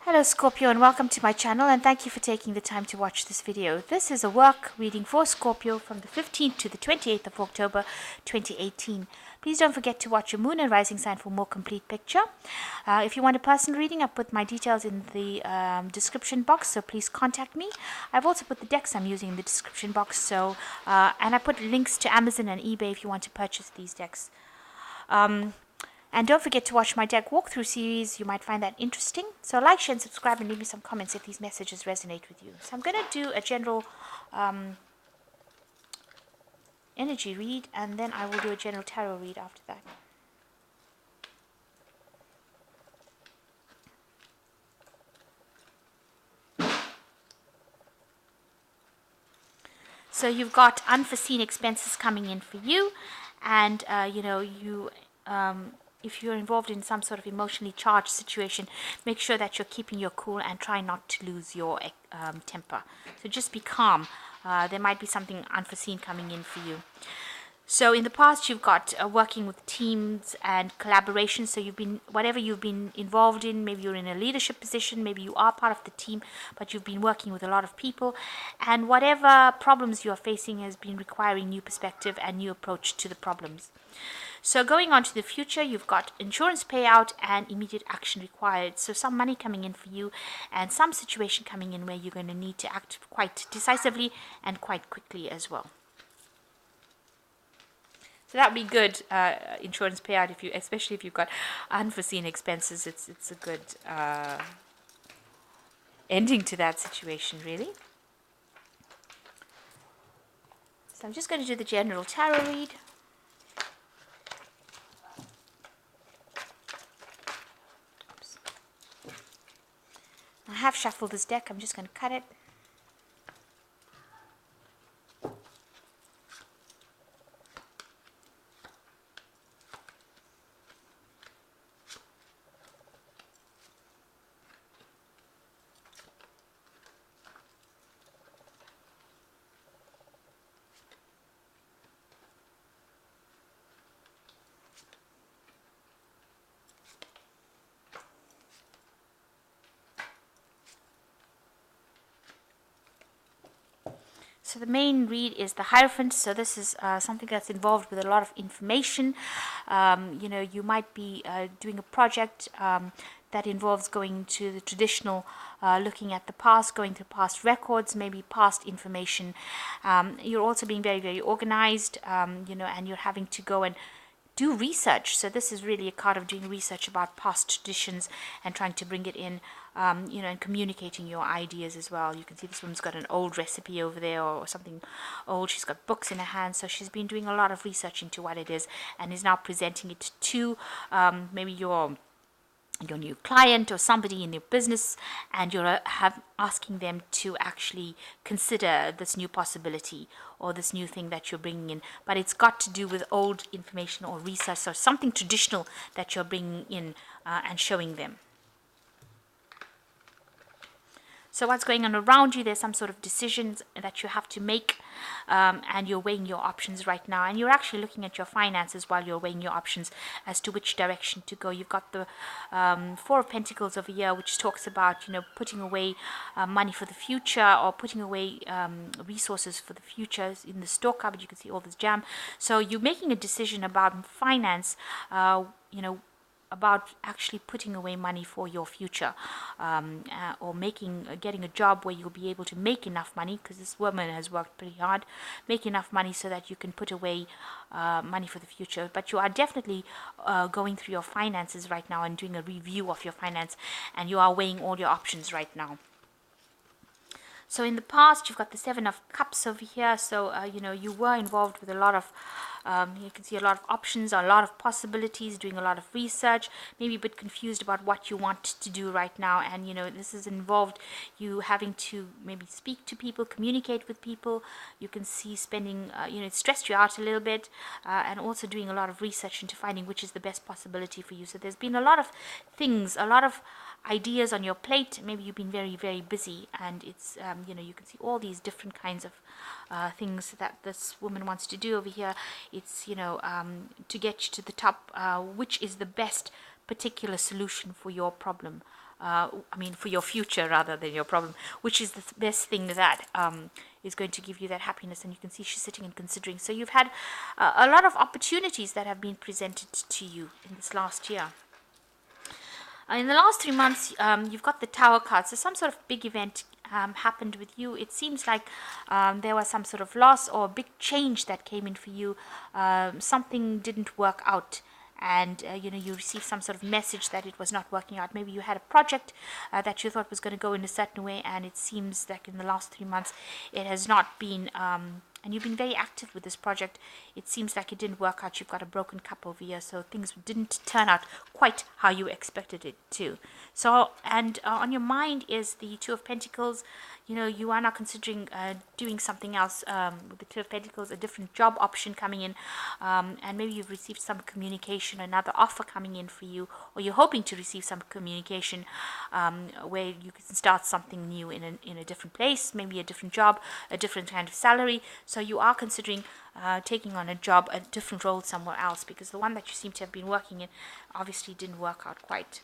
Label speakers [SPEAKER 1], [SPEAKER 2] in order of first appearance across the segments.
[SPEAKER 1] Hello Scorpio, and welcome to my channel, and thank you for taking the time to watch this video. This is a work reading for Scorpio from the 15th to the 28th of October 2018. Please don't forget to watch your moon and rising sign for more complete picture. If you want a personal reading, I put my details in the description box, so please contact me. I've also put the decks I'm using in the description box, and I put links to Amazon and eBay if you want to purchase these decks. And don't forget to watch my deck walkthrough series. You might find that interesting. So like, share, and subscribe, and leave me some comments if these messages resonate with you. So I'm going to do a general energy read, and then I will do a general tarot read after that. So you've got unforeseen expenses coming in for you, and if you're involved in some sort of emotionally charged situation, make sure that you're keeping your cool and try not to lose your temper. So just be calm. There might be something unforeseen coming in for you. So in the past, you've got working with teams and collaboration. So whatever you've been involved in, maybe you're in a leadership position, maybe you are part of the team, but you've been working with a lot of people. And whatever problems you are facing has been requiring new perspective and new approach to the problems. So going on to the future, you've got insurance payout and immediate action required. So some money coming in for you and some situation coming in where you're going to need to act quite decisively and quite quickly as well. So that would be good insurance payout, especially if you've got unforeseen expenses. It's a good ending to that situation, really. So I'm just going to do the general tarot read. Oops. I have shuffled this deck. I'm just going to cut it. So the main read is the Hierophant. So this is something that's involved with a lot of information. You might be doing a project that involves going to the traditional, looking at the past, going to past records, maybe past information. You're also being very, very organized, and you're having to go and do research. So this is really a card of doing research about past traditions and trying to bring it in, and communicating your ideas as well. You can see this woman's got an old recipe over there or something old. She's got books in her hand. So she's been doing a lot of research into what it is and is now presenting it to maybe your new client or somebody in your business, and you're asking them to actually consider this new possibility or this new thing that you're bringing in. But it's got to do with old information or research or something traditional that you're bringing in and showing them. So what's going on around you, there's some sort of decisions that you have to make, and you're weighing your options right now. And you're actually looking at your finances while you're weighing your options as to which direction to go. You've got the Four of Pentacles over here, which talks about, putting away money for the future or putting away resources for the future in the store cupboard. You can see all this jam. So you're making a decision about finance, about actually putting away money for your future, or getting a job where you'll be able to make enough money, because this woman has worked pretty hard, make enough money so that you can put away money for the future. But you are definitely going through your finances right now and doing a review of your finance, and you are weighing all your options right now. So in the past, you've got the Seven of Cups over here. So, you were involved with a lot of, you can see a lot of options, a lot of possibilities, doing a lot of research, maybe a bit confused about what you want to do right now. And, this is involved you having to maybe speak to people, communicate with people. You can see spending, it stressed you out a little bit, and also doing a lot of research into finding which is the best possibility for you. So there's been a lot of things, a lot of ideas on your plate. Maybe you've been very, very busy, and it's you can see all these different kinds of things that this woman wants to do over here. It's to get you to the top, which is the best particular solution for your problem. for your future rather than your problem, which is the best thing that is going to give you that happiness. And you can see she's sitting and considering. So you've had a lot of opportunities that have been presented to you in this last year. In the last 3 months, you've got the Tower card. So some sort of big event happened with you. It seems like there was some sort of loss or a big change that came in for you. Something didn't work out, and you received some sort of message that it was not working out. Maybe you had a project that you thought was going to go in a certain way, and it seems like in the last 3 months it has not been, and you've been very active with this project. It seems like it didn't work out. You've got a broken cup over here, so things didn't turn out quite how you expected it to. So, and on your mind is the Two of Pentacles. You are now considering doing something else with the Two of Pentacles, a different job option coming in, and maybe you've received some communication, another offer coming in for you, or you're hoping to receive some communication where you can start something new in a different place, maybe a different job, a different kind of salary. So you are considering taking on a job, a different role somewhere else, because the one that you seem to have been working in obviously didn't work out quite.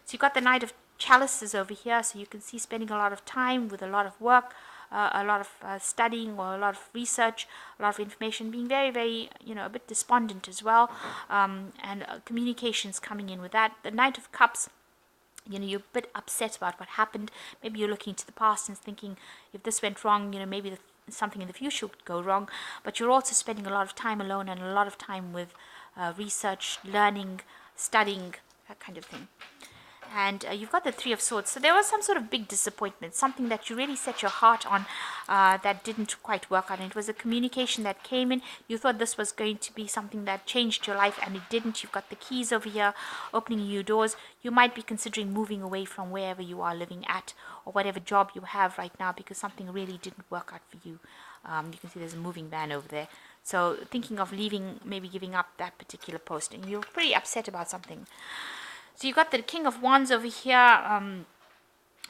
[SPEAKER 1] So you've got the Knight of Chalices over here, so you can see spending a lot of time with a lot of work, a lot of studying or a lot of research, a lot of information, being very, very, a bit despondent as well, and communications coming in with that. The Knight of Cups, you're a bit upset about what happened. Maybe you're looking to the past and thinking, if this went wrong, maybe something in the future would go wrong. But you're also spending a lot of time alone and a lot of time with research, learning, studying, that kind of thing. And you've got the Three of Swords. So there was some sort of big disappointment, something that you really set your heart on that didn't quite work out. And it was a communication that came in. You thought this was going to be something that changed your life, and it didn't. You've got the keys over here, opening new doors. You might be considering moving away from wherever you are living at, or whatever job you have right now, because something really didn't work out for you. You can see there's a moving van over there. So thinking of leaving, maybe giving up that particular post, and you're pretty upset about something. So you've got the King of Wands over here.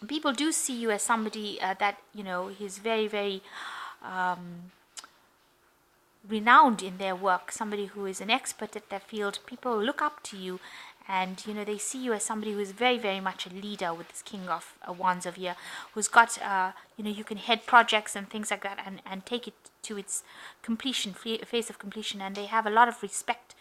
[SPEAKER 1] People do see you as somebody that, is very, very renowned in their work, somebody who is an expert at their field. People look up to you, and, they see you as somebody who is very, very much a leader with this King of Wands over here, who's got, you can head projects and things like that and take it to its completion, phase of completion, and they have a lot of respect.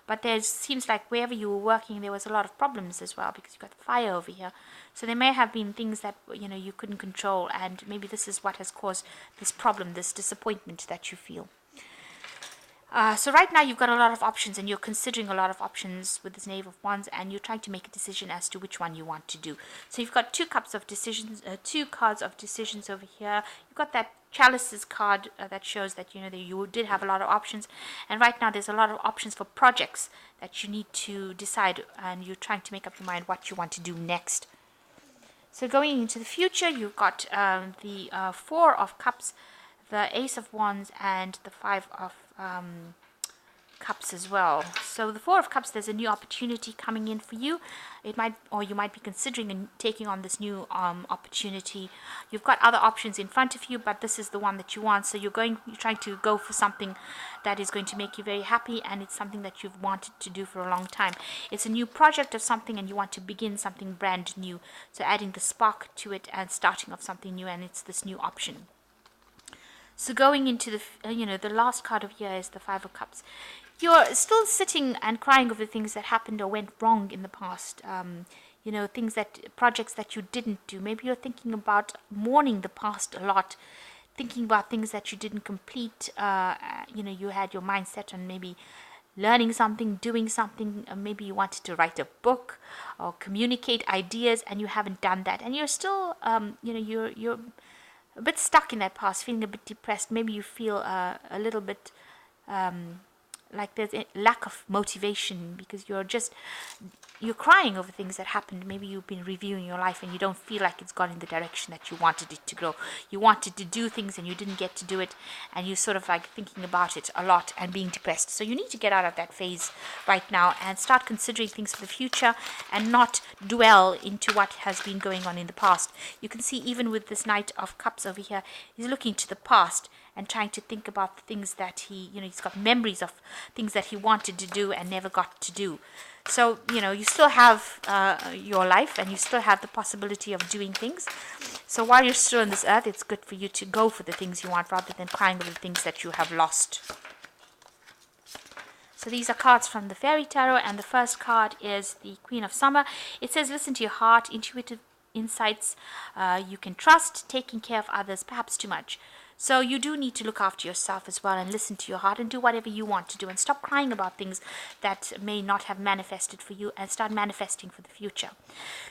[SPEAKER 1] But there seems like wherever you were working, there was a lot of problems as well, because you've got the fire over here. So there may have been things that, you couldn't control, and maybe this is what has caused this problem, this disappointment that you feel. So right now you've got a lot of options, and you're considering a lot of options with this Knave of Wands, and you're trying to make a decision as to which one you want to do. So you've got two cards of decisions over here. You've got that Chalices card that shows that you did have a lot of options, and right now there's a lot of options for projects that you need to decide, and you're trying to make up your mind what you want to do next. So going into the future, you've got the Four of Cups, the Ace of Wands, and the Five of Cups as well. So the Four of Cups, there's a new opportunity coming in for you. You might be considering taking on this new opportunity. You've got other options in front of you, but this is the one that you want. So you're trying to go for something that is going to make you very happy, and it's something that you've wanted to do for a long time. It's a new project of something, and you want to begin something brand new. So adding the spark to it and starting off something new, and it's this new option. So going into the, the last card of here is the Five of Cups. You're still sitting and crying over things that happened or went wrong in the past. Projects that you didn't do. Maybe you're thinking about mourning the past a lot, thinking about things that you didn't complete. You had your mind set on maybe learning something, doing something. Maybe you wanted to write a book or communicate ideas, and you haven't done that. And you're still, you're a bit stuck in that past, feeling a bit depressed. Maybe you feel a little bit like there's a lack of motivation, because you're crying over things that happened. Maybe you've been reviewing your life and you don't feel like it's gone in the direction that you wanted it to go. You wanted to do things and you didn't get to do it, and you're sort of like thinking about it a lot and being depressed. So you need to get out of that phase right now and start considering things for the future, and not dwell into what has been going on in the past. You can see even with this Knight of Cups over here, he's looking to the past, and trying to think about the things that he's got memories of things that he wanted to do and never got to do. So, you still have your life, and you still have the possibility of doing things. So while you're still on this earth, it's good for you to go for the things you want rather than crying over the things that you have lost. So these are cards from the Fairy Tarot, and the first card is the Queen of Summer. It says, listen to your heart, intuitive insights you can trust, taking care of others, perhaps too much. So you do need to look after yourself as well and listen to your heart and do whatever you want to do, and stop crying about things that may not have manifested for you and start manifesting for the future.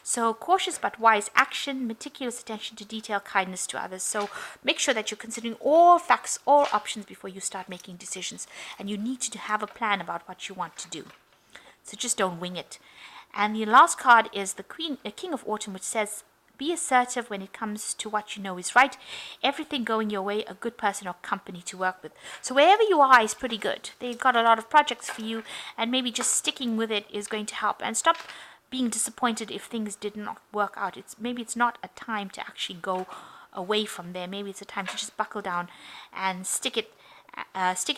[SPEAKER 1] So cautious but wise action, meticulous attention to detail, kindness to others. So make sure that you're considering all facts, all options before you start making decisions, and you need to have a plan about what you want to do. So just don't wing it. And the last card is the King of Autumn, which says, be assertive when it comes to what you know is right. Everything going your way, a good person or company to work with. So wherever you are is pretty good. They've got a lot of projects for you, and maybe just sticking with it is going to help. And stop being disappointed if things did not work out. Maybe it's not a time to actually go away from there. Maybe it's a time to just buckle down and stick it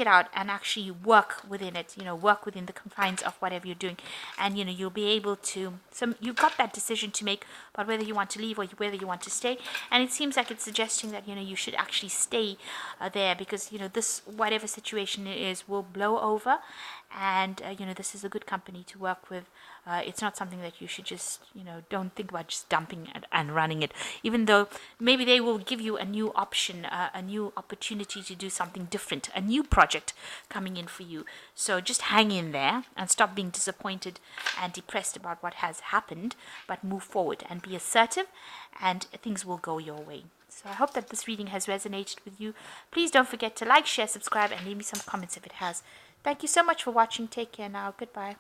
[SPEAKER 1] out and actually work within it, work within the confines of whatever you're doing. And, you'll be able to, you've got that decision to make about whether you want to leave or whether you want to stay. And it seems like it's suggesting that, you should actually stay there, because, this, whatever situation it is, will blow over. And, this is a good company to work with. It's not something that you should just, don't think about just dumping it and running it, even though maybe they will give you a new option, a new opportunity to do something different, a new project coming in for you. So just hang in there and stop being disappointed and depressed about what has happened, but move forward and be assertive, and things will go your way. So I hope that this reading has resonated with you. Please don't forget to like, share, subscribe, and leave me some comments if it has. Thank you so much for watching. Take care now. Goodbye.